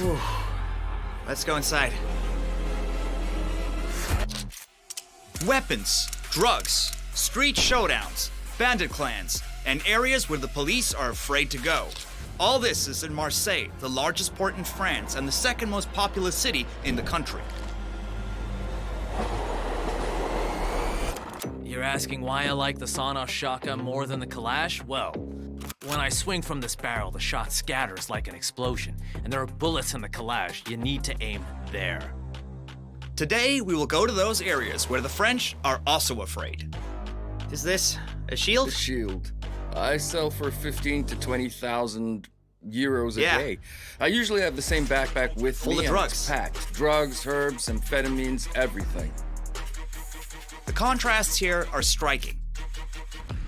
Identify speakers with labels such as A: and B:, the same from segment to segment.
A: Whew. Let's go inside. Weapons, drugs, street showdowns, bandit clans, and areas where the police are afraid to go. All this is in Marseille, the largest port in France and the second most populous city in the country.
B: You're asking why I like the sawn-off shotgun more than the Kalash? Well, when I swing from this barrel, the shot scatters like an explosion, and there are bullets in the Kalash. You need to aim there.
A: Today, we will go to those areas where the French are also afraid. Is this a shield?
C: A shield. I sell for 15 to 20,000 euros a day. I usually have the same backpack with
A: Full
C: me.
A: of drugs.
C: It's packed. Drugs, herbs, amphetamines, everything.
A: The contrasts here are striking.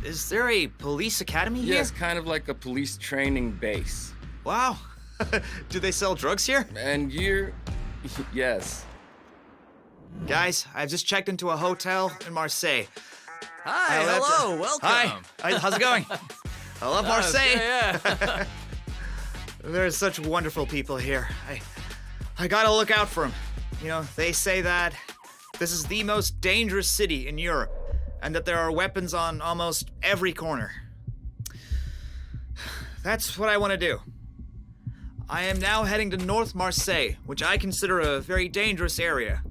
A: Is there a police academy here?
C: Yes, kind of like a police training base.
A: Wow. Do they sell drugs here?
C: And you're... yes.
A: Guys, I've just checked into a hotel in Marseille.
B: Hi, hello, welcome.
A: Hi, how's it going? I love Marseille.
B: Yeah.
A: There's such wonderful people here. I gotta look out for them. You know, they say that this is the most dangerous city in Europe, and that there are weapons on almost every corner. That's what I want to do. I am now heading to North Marseille, which I consider a very dangerous area.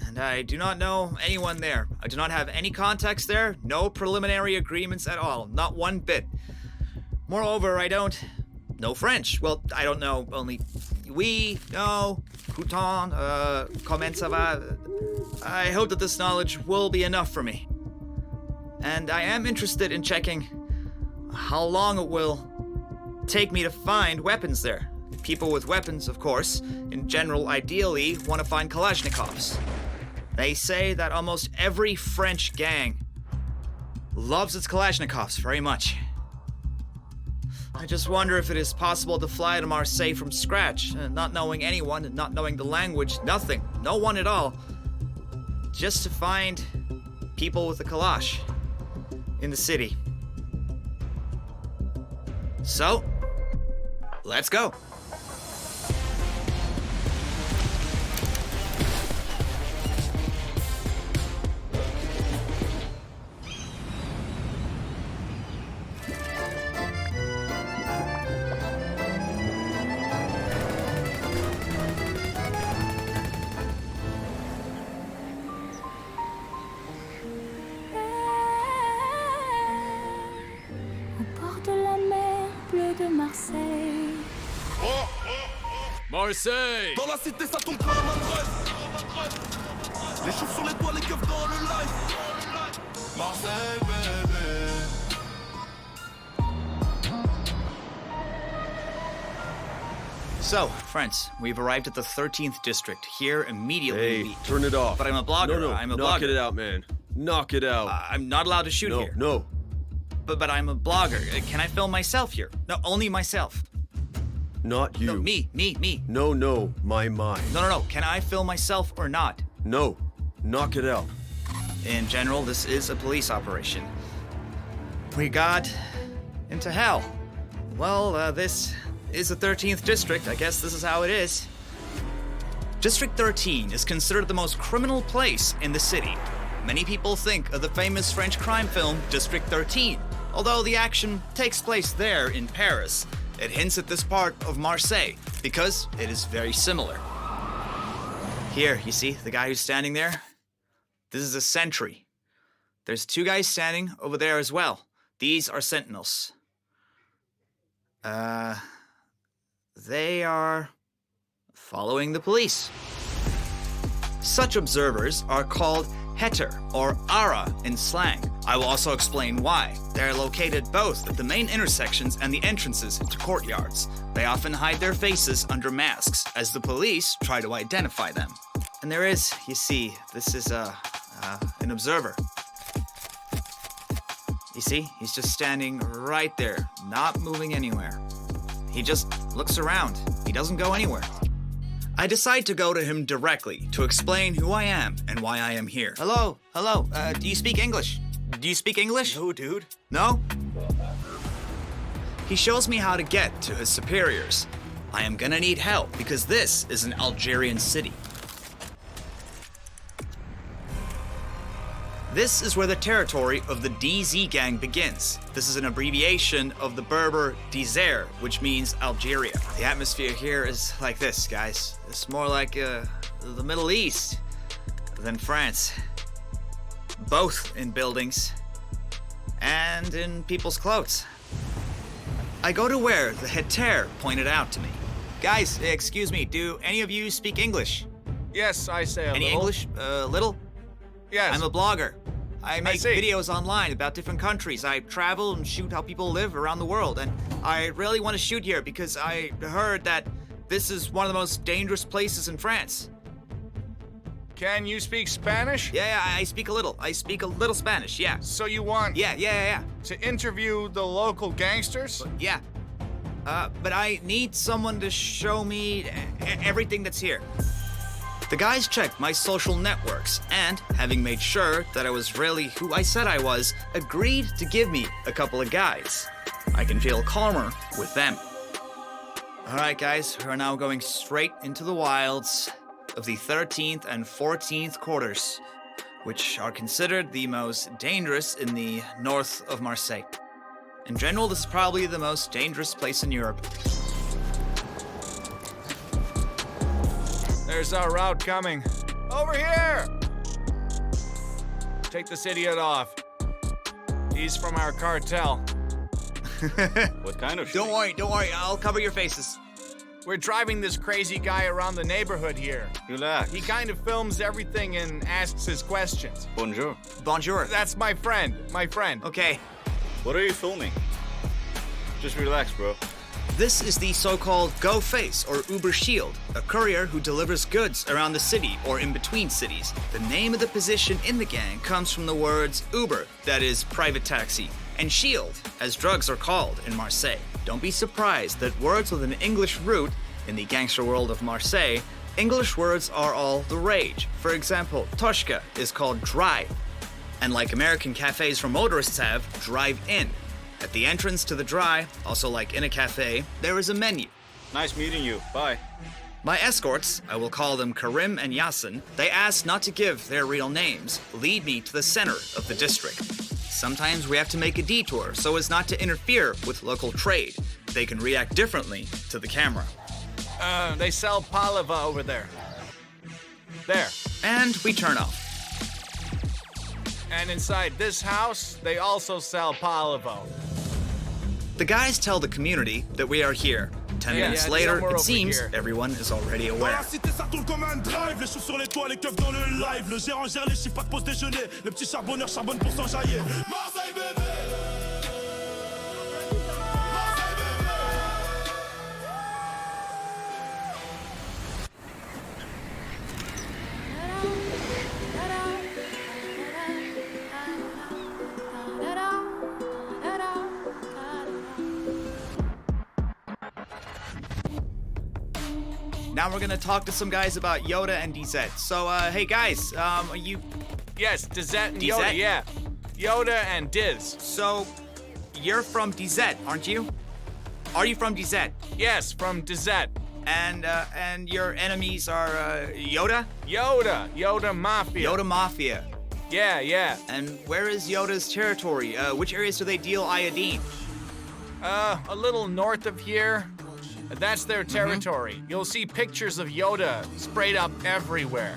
A: And I do not know anyone there. I do not have any contacts there, no preliminary agreements at all, not one bit. Moreover, I don't know French. Well, I don't know only oui, no, couton, comment ça va. I hope that this knowledge will be enough for me. And I am interested in checking how long it will take me to find weapons there. People with weapons, of course, in general, ideally, want to find Kalashnikovs. They say that almost every French gang loves its Kalashnikovs very much. I just wonder if it is possible to fly to Marseille from scratch, not knowing anyone, not knowing the language, nothing, no one at all, just to find people with a Kalash in the city. So, let's go.
D: Marseille.
B: Marseille!
E: Dans la cité, ça tombe comme un dress. Les chauves sur les doigts, les keufs dans le live. Marseille, bébé.
A: So, friends, we've arrived at the 13th district. Here immediately.
F: Hey, turn it off.
A: But I'm a blogger.
F: No,
A: I'm a
F: knock
A: blogger.
F: it out, man. Knock it out.
A: I'm not allowed to shoot here.
F: No.
A: But I'm a blogger. Can I film myself here? No, only myself.
F: Not you.
A: No, me.
F: No, my mind.
A: No. Can I film myself or not?
F: No. Knock it out.
A: In general, this is a police operation. We got into hell. Well, this is the 13th district. I guess this is how it is. District 13 is considered the most criminal place in the city. Many people think of the famous French crime film District 13. Although the action takes place there in Paris, it hints at this part of Marseille because it is very similar. Here, you see the guy who's standing there? This is a sentry. There's two guys standing over there as well. These are sentinels. They are following the police. Such observers are called Heter or Ara in slang. I will also explain why. They're located both at the main intersections and the entrances to courtyards. They often hide their faces under masks as the police try to identify them. And there is, you see, this is an observer. You see, he's just standing right there, not moving anywhere. He just looks around. He doesn't go anywhere. I decide to go to him directly to explain who I am and why I am here. Hello, do you speak English? Do you speak English?
F: No, dude.
A: No? He shows me how to get to his superiors. I am gonna need help because this is an Algerian city. This is where the territory of the DZ gang begins. This is an abbreviation of the Berber Désert, which means Algeria. The atmosphere here is like this, guys. It's more like the Middle East than France. Both in buildings and in people's clothes. I go to where the Heter pointed out to me. Guys, excuse me, do any of you speak English?
D: Yes, I say a
A: Any
D: little.
A: English? Little?
D: Yes.
A: I'm a blogger. I make
D: see.
A: videos online about different countries. I travel and shoot how people live around the world. And I really want to shoot here because I heard that this is one of the most dangerous places in France.
D: Can you speak Spanish?
A: Yeah, I speak a little. I speak a little Spanish, yeah.
D: So you want
A: Yeah.
D: to interview the local gangsters?
A: Yeah. But I need someone to show me everything that's here. The guys checked my social networks and, having made sure that I was really who I said I was, agreed to give me a couple of guides. I can feel calmer with them. Alright guys, we're now going straight into the wilds of the 13th and 14th quarters, which are considered the most dangerous in the north of Marseille. In general, this is probably the most dangerous place in Europe.
D: There's our route coming. Over here! Take this idiot off. He's from our cartel.
G: What kind of
A: Don't worry, I'll cover your faces.
D: We're driving this crazy guy around the neighborhood here.
G: Relax.
D: He kind of films everything and asks his questions.
G: Bonjour.
A: Bonjour.
D: That's my friend.
A: Okay.
G: What are you filming? Just relax, bro.
A: This is the so-called Go Face or Uber Shield, a courier who delivers goods around the city or in between cities. The name of the position in the gang comes from the words Uber, that is private taxi, and Shield, as drugs are called in Marseille. Don't be surprised that words with an English root in the gangster world of Marseille, English words are all the rage. For example, Toshka is called drive, and like American cafes for motorists have, drive-in. At the entrance to the dry, also like in a cafe, there is a menu.
G: Nice meeting you. Bye.
A: My escorts, I will call them Karim and Yasin, they ask not to give their real names, lead me to the center of the district. Sometimes we have to make a detour so as not to interfere with local trade. They can react differently to the camera.
D: They sell paliva over there. There.
A: And we turn off.
D: And inside this house, they also sell paliva.
A: The guys tell the community that we are here. 10 minutes
D: yeah,
A: later,
D: somewhere
A: it
D: over
A: seems
D: here.
A: everyone is already
E: Dans
A: aware.
E: la cité ça tourne comme un drive. Les choux sur les toits, les keufs dans le live. Le gérant gère les chiffres, pas de pause déjeuner. Le petit charbonneur charbonne pour s'enjailler. Marseille bébé.
A: Now we're gonna talk to some guys about Yoda and DZ. So, hey guys, are you...
D: Yes, Dizette and
A: Dizette?
D: Yoda, yeah. Yoda and Diz.
A: So, you're from DZ, aren't you? Are you from DZ?
D: Yes, from Dizette.
A: And your enemies are, Yoda?
D: Yoda Mafia.
A: Yoda Mafia.
D: Yeah.
A: And where is Yoda's territory? Which areas do they deal iodine?
D: A little north of here. That's their territory. You'll see pictures of Yoda sprayed up everywhere.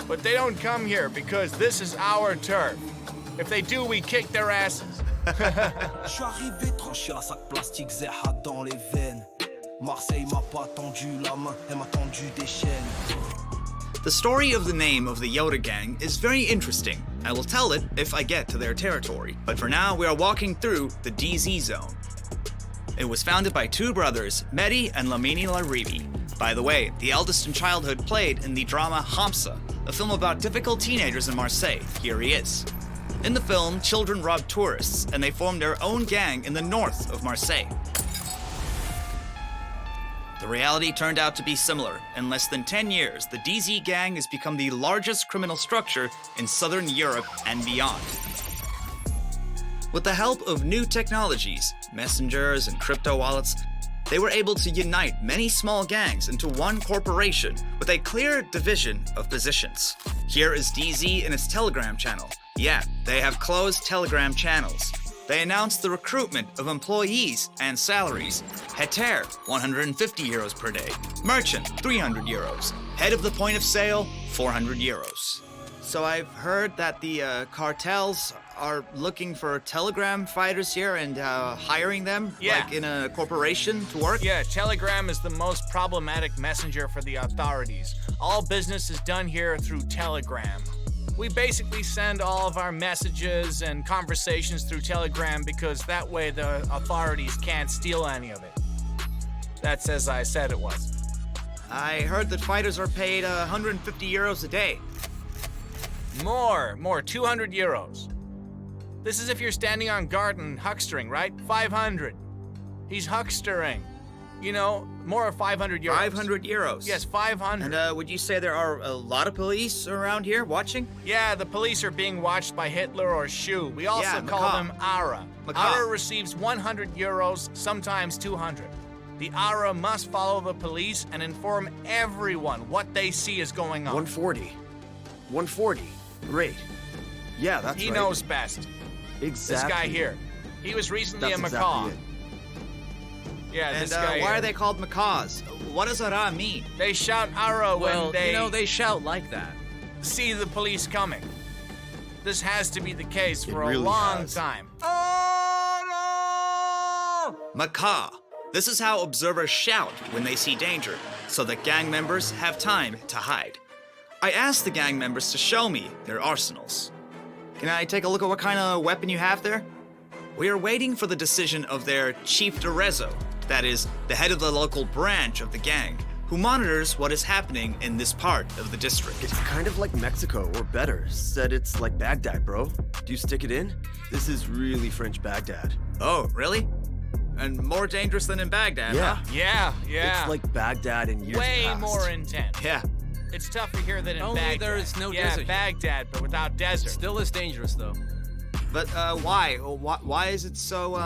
D: But they don't come here because this is our turf. If they do, we kick their asses.
H: Je suis arrivé tranché à sac plastique, Zéha dans les veines. Marseille m'a pas tendu la main, elle m'a tendu des chaînes.
A: The story of the name of the Yoda gang is very interesting. I will tell it if I get to their territory. But for now, we are walking through the DZ zone. It was founded by two brothers, Mehdi and Lamini Laribi. By the way, the eldest in childhood played in the drama Hamza, a film about difficult teenagers in Marseille. Here he is. In the film, children robbed tourists, and they formed their own gang in the north of Marseille. The reality turned out to be similar. In less than 10 years, the DZ gang has become the largest criminal structure in southern Europe and beyond. With the help of new technologies, messengers and crypto wallets, they were able to unite many small gangs into one corporation with a clear division of positions. Here is DZ in its Telegram channel. Yeah, they have closed Telegram channels. They announced the recruitment of employees and salaries. Heter, 150 euros per day. Merchant, 300 euros. Head of the point of sale, 400 euros. So I've heard that the cartels are looking for Telegram fighters here and hiring them,
D: Yeah.
A: like in a corporation to work?
D: Yeah, Telegram is the most problematic messenger for the authorities. All business is done here through Telegram. We basically send all of our messages and conversations through Telegram because that way the authorities can't steal any of it. That's as I said it was.
A: I heard that fighters are paid 150 euros a day.
D: More, 200 euros. This is if you're standing on guard and huckstering, right? 500. He's huckstering. You know, more of 500 euros.
A: 500 euros?
D: Yes, 500.
A: And would you say there are a lot of police around here watching?
D: Yeah, the police are being watched by Hitler or Shu. We also
A: Yeah,
D: call
A: Macaw.
D: them ARA.
A: Macaw.
D: ARA receives 100 euros, sometimes 200. The ARA must follow the police and inform everyone what they see is going on.
F: 140. 140. Great. Yeah, that's
D: He
F: right.
D: knows best.
F: Exactly.
D: This guy here. He was recently
F: That's
D: a macaw.
F: exactly it.
D: Yeah,
A: And
D: this guy
A: why
D: here.
A: are they called macaws? What does ARA mean?
D: They shout ARA
B: Well,
D: when they,
B: they shout like that.
D: see the police coming. This has to be the case for a
F: really
D: long
F: has.
D: time.
A: Macaw. This is how observers shout when they see danger, so that gang members have time to hide. I asked the gang members to show me their arsenals. Can I take a look at what kind of weapon you have there? We are waiting for the decision of their Chief Derezo, that is, the head of the local branch of the gang, who monitors what is happening in this part of the district.
F: It's kind of like Mexico, or better. Said it's like Baghdad, bro. Do you stick it in? This is really French Baghdad.
A: Oh, really? And more dangerous than in Baghdad,
F: Yeah.
A: huh?
D: Yeah.
F: It's like Baghdad in years
D: way
F: past.
D: more intense.
A: Yeah.
D: It's tougher here than in
B: Only
D: Baghdad.
B: there is no
D: yeah,
B: desert here.
D: Baghdad, but without desert.
B: Still is dangerous though.
A: But why? Why is it so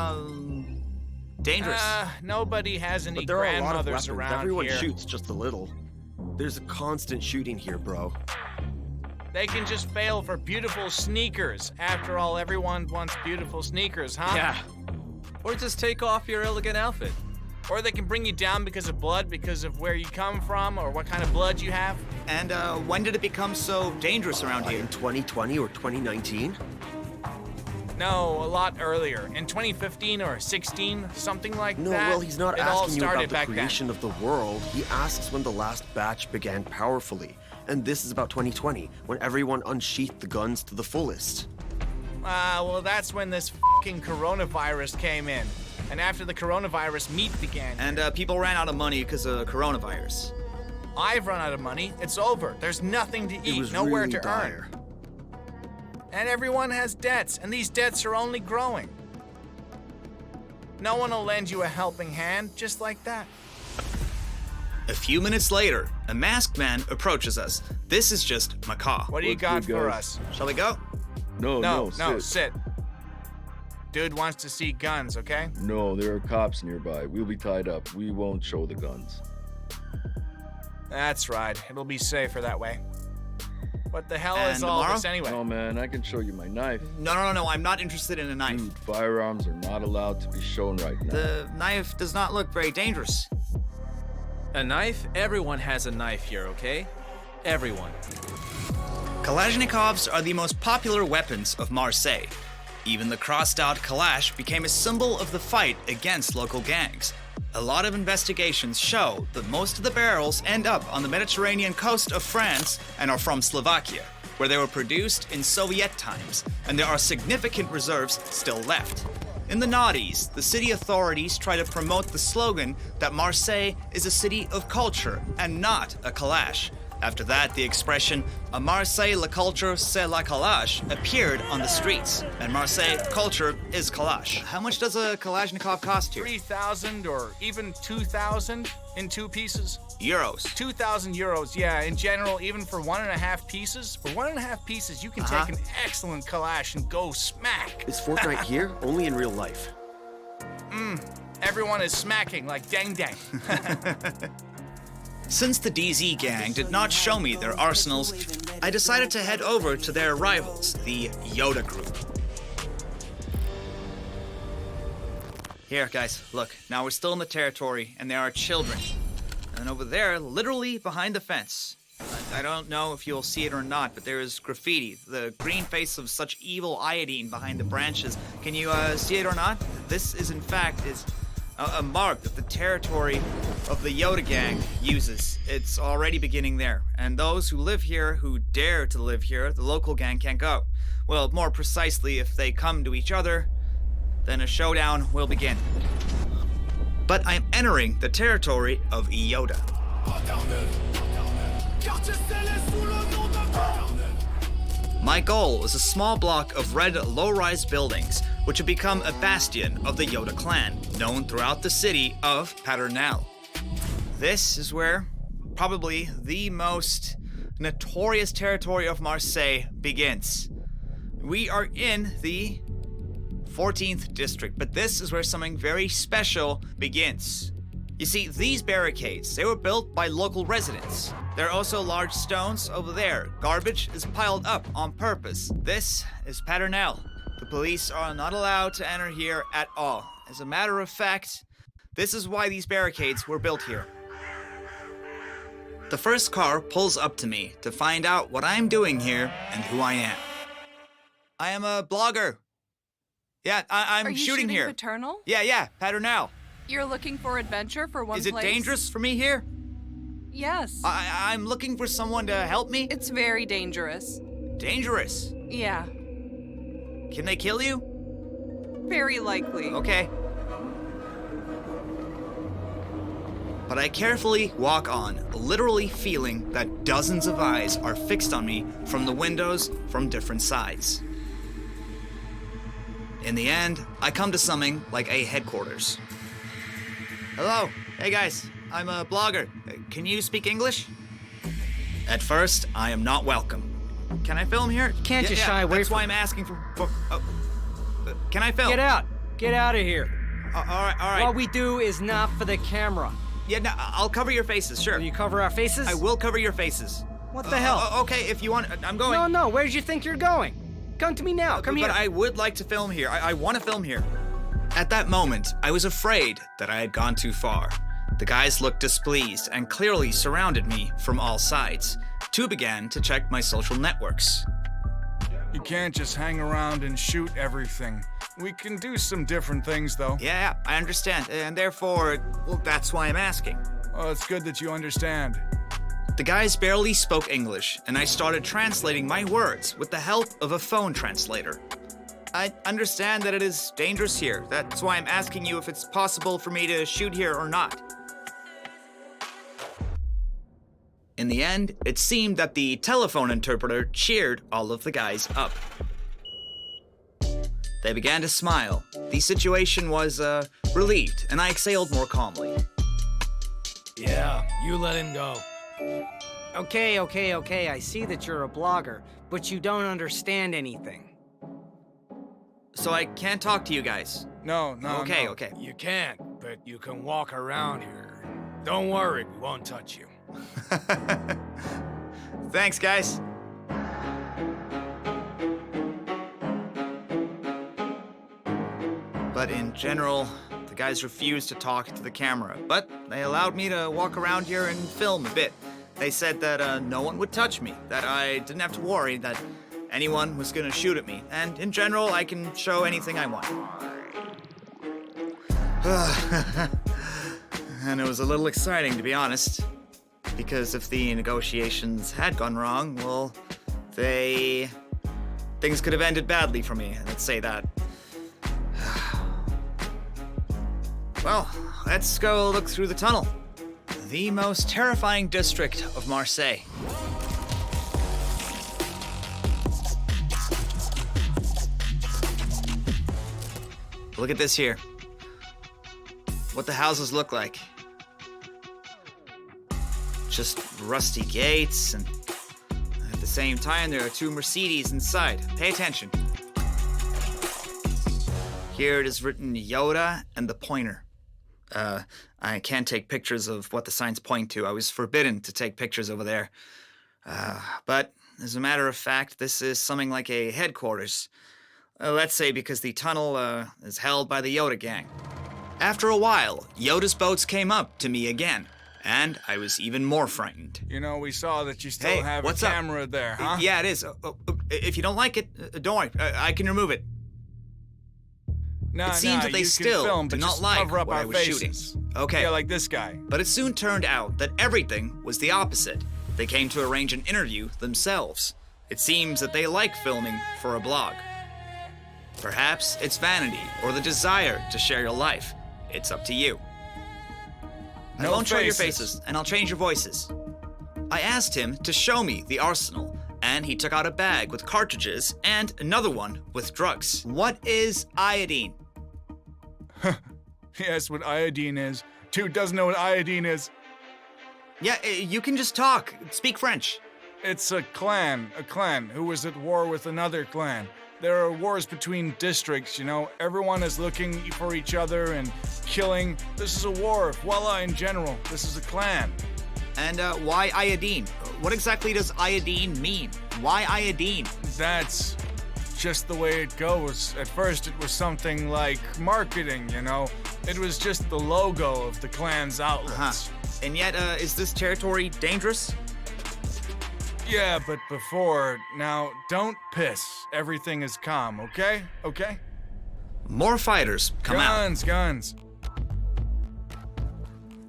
A: dangerous?
D: Nobody has any
F: But there are a lot of
D: grandmothers
F: weapons.
D: around
F: Everyone
D: here.
F: shoots just a little. There's a constant shooting here, bro.
D: They can just fail for beautiful sneakers. After all, everyone wants beautiful sneakers, huh?
B: Yeah. Or just take off your elegant outfit.
D: Or they can bring you down because of blood, because of where you come from, or what kind of blood you have.
A: And when did it become so dangerous around here?
F: In 2020 or 2019?
D: No, a lot earlier. In 2015 or 16, something like
F: No,
D: that.
F: well, he's not
D: it all
F: asking you
D: started
F: about the
D: back
F: creation of the world. He asks when the last batch began powerfully. And this is about 2020, when everyone unsheathed the guns to the fullest.
D: then. Well, that's when this fucking coronavirus came in. And after the coronavirus, meat began.
A: And people ran out of money because of coronavirus.
D: I've run out of money. It's over. There's nothing to
F: It
D: eat,
F: was
D: nowhere
F: really
D: to
F: dire.
D: earn. And everyone has debts, and these debts are only growing. No one will lend you a helping hand just like that.
A: A few minutes later, a masked man approaches us. This is just Macaw.
D: What do you
C: What's
D: got
C: good,
D: for
C: guys?
D: us?
A: Shall we go?
C: No,
D: Sit. Dude wants to see guns, okay?
C: No, there are cops nearby. We'll be tied up. We won't show the guns.
D: That's right. It'll be safer that way. What the hell is
A: And
D: all
A: tomorrow?
D: this anyway?
C: No, man, I can show you my knife.
A: No, I'm not interested in a knife.
C: Dude, firearms are not allowed to be shown right now.
A: The knife does not look very dangerous.
B: A knife? Everyone has a knife here, okay? Everyone.
A: Kalashnikovs are the most popular weapons of Marseille. Even the crossed-out Kalash became a symbol of the fight against local gangs. A lot of investigations show that most of the barrels end up on the Mediterranean coast of France and are from Slovakia, where they were produced in Soviet times, and there are significant reserves still left. In the noughties, the city authorities try to promote the slogan that Marseille is a city of culture and not a Kalash. After that, the expression "A Marseille la culture, c'est la Kalash" appeared on the streets, and Marseille culture is Kalash. How much does a Kalashnikov cost here?
D: 3,000 or even 2,000 in 2 pieces?
A: Euros.
D: 2,000 euros, yeah. In general, even for 1.5 pieces. For 1.5 pieces, you can take an excellent Kalash and go smack.
F: Is Fortnite here? Only in real life.
D: Everyone is smacking like dang dang.
A: Since the DZ gang did not show me their arsenals, I decided to head over to their rivals, the Yoda group. Here, guys, look. Now we're still in the territory, and there are children. And over there, literally behind the fence, I don't know if you'll see it or not, but there is graffiti, the green face of such evil iodine behind the branches. Can you see it or not? This is, in fact, a mark that the territory of the Yoda gang uses. It's already beginning there, and those who live here, who dare to live here, the local gang can't go. Well, more precisely, if they come to each other, then a showdown will begin. But I'm entering the territory of Yoda. My goal is a small block of red low-rise buildings, which have become a bastion of the Yoda clan, known throughout the city of Paternal. This is where probably the most notorious territory of Marseille begins. We are in the 14th district, but this is where something very special begins. You see, these barricades, they were built by local residents. There are also large stones over there. Garbage is piled up on purpose. This is Paternal. The police are not allowed to enter here at all. As a matter of fact, this is why these barricades were built here. The first car pulls up to me to find out what I'm doing here and who I am. I am a blogger. Yeah, I'm shooting here.
I: Paternal?
A: Yeah, Paternal.
I: You're looking for adventure for one place?
A: Is it dangerous for me here?
I: Yes.
A: I'm looking for someone to help me.
I: It's very dangerous.
A: Dangerous?
I: Yeah.
A: Can they kill you?
I: Very likely.
A: Okay. But I carefully walk on, literally feeling that dozens of eyes are fixed on me from the windows from different sides. In the end, I come to something like a headquarters. Hello. Hey guys, I'm a blogger. Can you speak English? At first, I am not welcome. Can I film here?
J: Can't you shy away
A: That's why I'm asking for can I film?
J: Get out! Get out of here.
A: All right.
J: What we do is not for the camera.
A: Yeah, no, I'll cover your faces, sure.
J: Will you cover our faces?
A: I will cover your faces.
J: What the hell?
A: Okay, if you want, I'm going.
J: No, where did you think you're going? Come to me now, come here.
A: But I would like to film here. I want to film here. At that moment, I was afraid that I had gone too far. The guys looked displeased and clearly surrounded me from all sides. Two began to check my social networks.
K: You can't just hang around and shoot everything. We can do some different things, though.
A: Yeah, I understand. And therefore, well, that's why I'm asking.
K: Oh, it's good that you understand.
A: The guys barely spoke English, and I started translating my words with the help of a phone translator. I understand that it is dangerous here. That's why I'm asking you if it's possible for me to shoot here or not. In the end, it seemed that the telephone interpreter cheered all of the guys up. They began to smile. The situation was, relieved, and I exhaled more calmly.
L: Yeah, you let him go.
J: Okay, I see that you're a blogger, but you don't understand anything.
A: So I can't talk to you guys?
K: No.
A: Okay.
L: You can't, but you can walk around here. Don't worry, we won't touch you.
A: Thanks, guys. But in general, the guys refused to talk to the camera, but they allowed me to walk around here and film a bit. They said that no one would touch me, that I didn't have to worry that anyone was gonna shoot at me, and in general, I can show anything I want. And it was a little exciting, to be honest, because if the negotiations had gone wrong, well, things could have ended badly for me, let's say that. Well, let's go look through the tunnel. The most terrifying district of Marseille. Look at this here. What the houses look like. Just rusty gates, and at the same time, there are two Mercedes inside. Pay attention. Here it is written Yoda and the pointer. I can't take pictures of what the signs point to. I was forbidden to take pictures over there. But as a matter of fact, this is something like a headquarters. Let's say because the tunnel is held by the Yoda gang. After a while, Yoda's boats came up to me again, and I was even more frightened.
K: You know, we saw that you still have a camera there, huh?
A: Yeah, it is. If you don't like it, don't worry. I can remove it.
K: No,
A: it seems that they still
K: film,
A: do
K: but
A: not
K: just
A: like
K: cover up
A: what
K: our
A: I was
K: faces.
A: shooting. Okay.
K: Yeah, like this guy.
A: But it soon turned out that everything was the opposite. They came to arrange an interview themselves. It seems that they like filming for a blog. Perhaps it's vanity or the desire to share your life. It's up to you. I won't show your faces, and I'll change your voices. I asked him to show me the arsenal, and he took out a bag with cartridges and another one with drugs. What is iodine?
K: Yes, what iodine is. Dude doesn't know what iodine is.
A: Yeah, you can just talk. Speak French.
K: It's a clan who was at war with another clan. There are wars between districts, you know. Everyone is looking for each other and killing. This is a war. Voila, in general. This is a clan.
A: And why iodine? What exactly does iodine mean? Why iodine?
K: That's just the way it goes. At first, it was something like marketing, you know. It was just the logo of the clan's outlets.
A: And yet, is this territory dangerous?
K: Yeah, but before, now, don't piss. Everything is calm, okay? Okay?
A: More fighters come out.
K: Guns.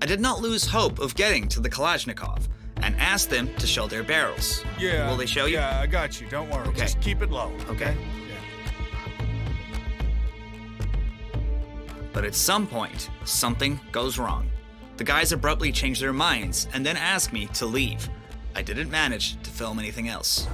A: I did not lose hope of getting to the Kalashnikov and asked them to show their barrels.
K: Yeah.
A: Will they show you?
K: Yeah, I got you. Don't worry.
A: Okay.
K: Just keep it low.
A: Okay.
K: Yeah.
A: But at some point, something goes wrong. The guys abruptly change their minds and then ask me to leave. I didn't manage to film anything else.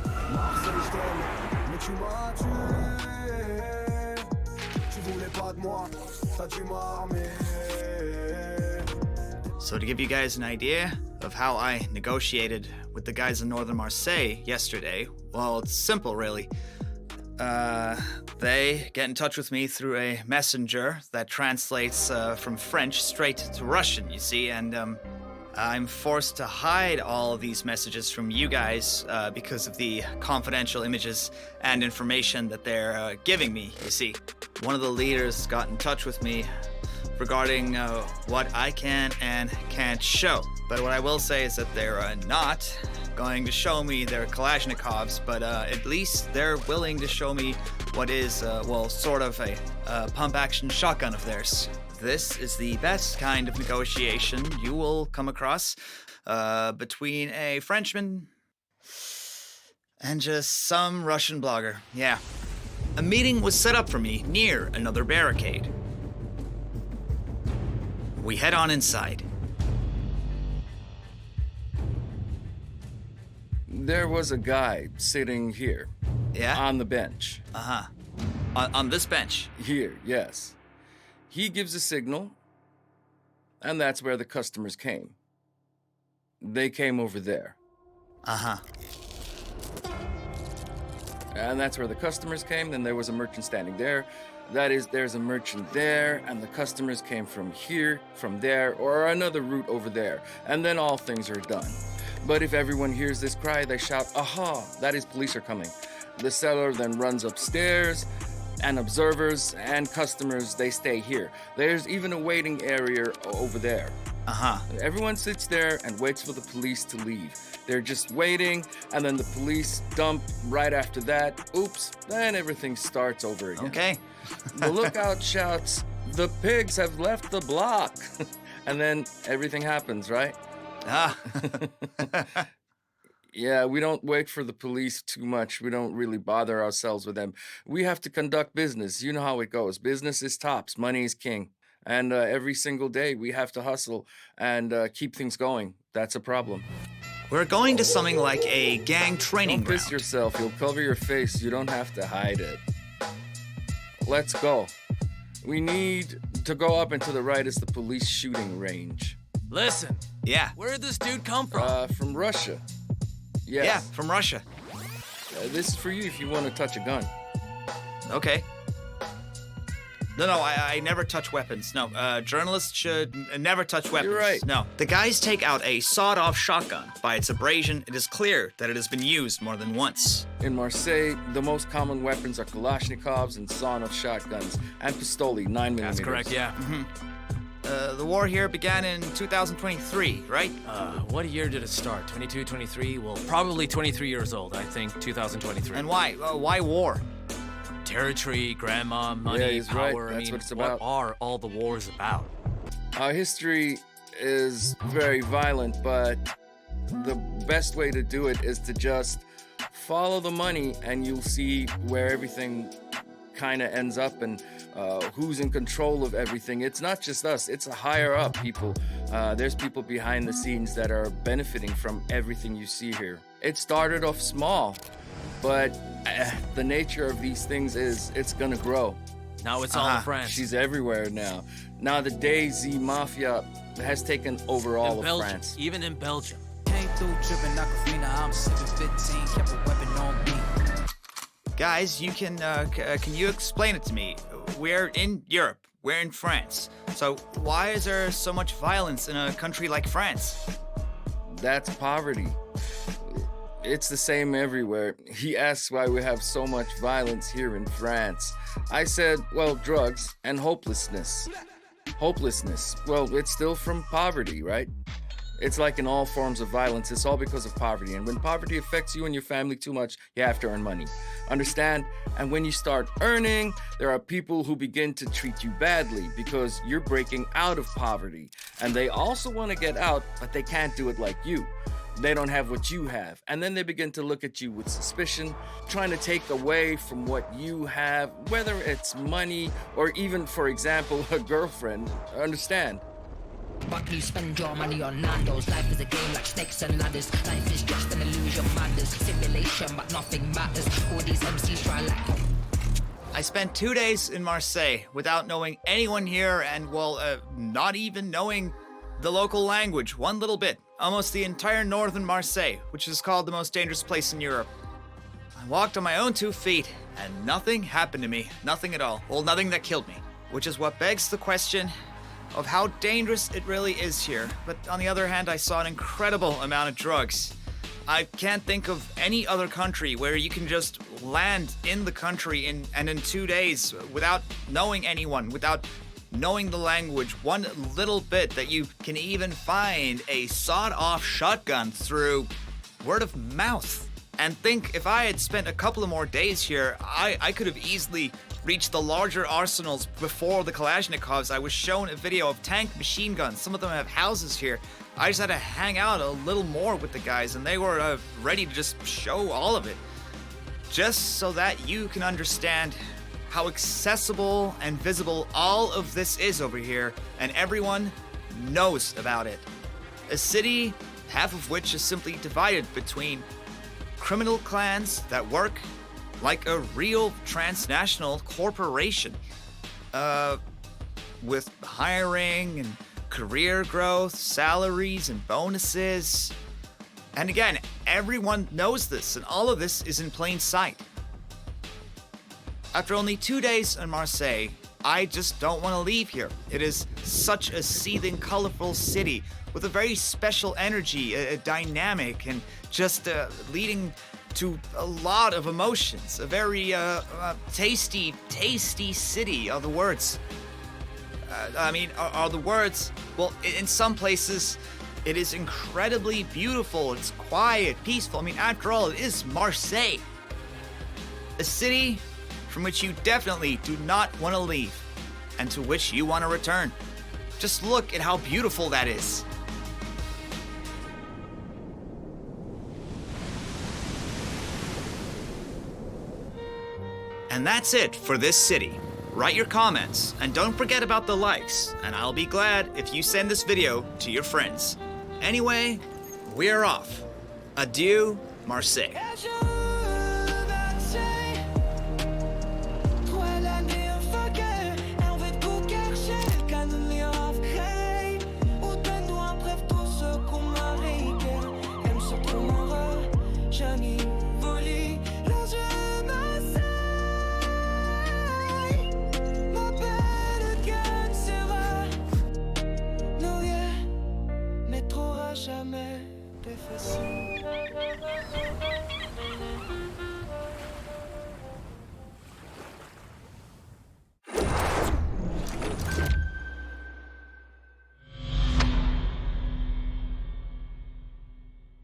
A: So to give you guys an idea of how I negotiated with the guys in northern Marseille yesterday, well, it's simple really. They get in touch with me through a messenger that translates from French straight to Russian, you see, and I'm forced to hide all of these messages from you guys because of the confidential images and information that they're giving me, you see. One of the leaders got in touch with me regarding what I can and can't show. But what I will say is that they're not going to show me their Kalashnikovs, but at least they're willing to show me what is, well, sort of a pump-action shotgun of theirs. This is the best kind of negotiation you will come across between a Frenchman and just some Russian blogger. Yeah. A meeting was set up for me near another barricade. We head on inside.
C: There was a guy sitting here.
A: Yeah?
C: On the bench.
A: Uh-huh. On this bench?
C: Here, yes. He gives a signal, and that's where the customers came. They came over there.
A: Uh-huh.
C: And that's where the customers came. Then there was a merchant standing there. That is, there's a merchant there, and the customers came from here, from there, or another route over there. And then all things are done. But if everyone hears this cry, they shout, "Aha!" That is, police are coming. The seller then runs upstairs, and observers and customers, they stay here. There's even a waiting area over there.
A: Uh-huh.
C: Everyone sits there and waits for the police to leave. They're just waiting, and then the police dump right after that. Oops, then everything starts over again.
A: Okay.
C: The lookout shouts, "The pigs have left the block." And then everything happens, right?
A: Ah.
C: Yeah, we don't wait for the police too much. We don't really bother ourselves with them. We have to conduct business. You know how it goes. Business is tops. Money is king. And every single day we have to hustle and keep things going. That's a problem.
A: We're going to something like a gang training
C: Don't piss
A: ground.
C: yourself. You'll cover your face. You don't have to hide it. Let's go. We need to go up and to the right is the police shooting range.
B: Listen.
A: Yeah.
B: Where did this dude come from?
C: From Russia. Yes.
A: Yeah, from Russia.
C: This is for you if you want to touch a gun.
A: Okay. No, I never touch weapons. No, journalists should never touch weapons.
C: You're right.
A: No. The guys take out a sawed-off shotgun. By its abrasion, it is clear that it has been used more than once.
C: In Marseille, the most common weapons are Kalashnikovs and sawn-off shotguns, and pistoli, 9mm.
B: That's correct, yeah.
A: The war here began in 2023, right?
B: What year did it start? 22, 23? Well, probably 23 years old. I think 2023.
A: And why? Why war?
B: Territory, grandma, money,
C: Yeah, he's
B: power.
C: right. That's
B: I mean,
C: what it's about.
B: What are all the wars about?
C: Our history is very violent, but the best way to do it is to just follow the money and you'll see where everything kind of ends up and who's in control of everything. It's not just us, it's a higher up people. There's people behind the scenes that are benefiting from everything you see here. It started off small, but the nature of these things is it's gonna grow.
B: Now it's all in France.
C: She's everywhere now. Now the DayZ Mafia has taken over all of
B: Belgium,
C: France.
B: even in Belgium.
H: Came through dripping Aquafina, I'm sipping 15, kept a weapon on me.
A: Guys, you can you explain it to me? We're in Europe. We're in France. So why is there so much violence in a country like France?
C: That's poverty. It's the same everywhere. He asks why we have so much violence here in France. I said, well, drugs and hopelessness. Hopelessness. Well, it's still from poverty, right? It's like in all forms of violence, it's all because of poverty. And when poverty affects you and your family too much, you have to earn money. Understand? And when you start earning, there are people who begin to treat you badly because you're breaking out of poverty. And they also want to get out, but they can't do it like you. They don't have what you have. And then they begin to look at you with suspicion, trying to take away from what you have, whether it's money or even, for example, a girlfriend. Understand?
M: But you spend your money on Nando's. Life is a game like snakes and ladders. Life is just an illusion, madness. Simulation, but nothing matters. All these MCs try like...
A: I spent 2 days in Marseille without knowing anyone here and, well, not even knowing the local language one little bit. Almost the entire northern Marseille, which is called the most dangerous place in Europe. I walked on my own 2 feet and nothing happened to me. Nothing at all. Well, nothing that killed me. Which is what begs the question of how dangerous it really is here. But on the other hand, I saw an incredible amount of drugs. I can't think of any other country where you can just land in the country in 2 days without knowing anyone, without knowing the language one little bit, that you can even find a sawed-off shotgun through word of mouth. And think, if I had spent a couple of more days here, I could have easily reached the larger arsenals before the Kalashnikovs. I was shown a video of tank machine guns. Some of them have houses here. I just had to hang out a little more with the guys, and they were ready to just show all of it. Just so that you can understand how accessible and visible all of this is over here, and everyone knows about it. A city, half of which is simply divided between criminal clans that work like a real transnational corporation, with hiring and career growth, salaries and bonuses. And again, everyone knows this, and all of this is in plain sight. After only 2 days in Marseille, I just don't want to leave here. It is such a seething, colorful city with a very special energy, a dynamic, and just leading to a lot of emotions. A very tasty city are the words. Are the words. Well, in some places, it is incredibly beautiful. It's quiet, peaceful. I mean, after all, it is Marseille. A city from which you definitely do not want to leave, and to which you want to return. Just look at how beautiful that is. And that's it for this city. Write your comments, and don't forget about the likes, and I'll be glad if you send this video to your friends. Anyway, we're off. Adieu, Marseille.
N: Ma belle
H: des fessées.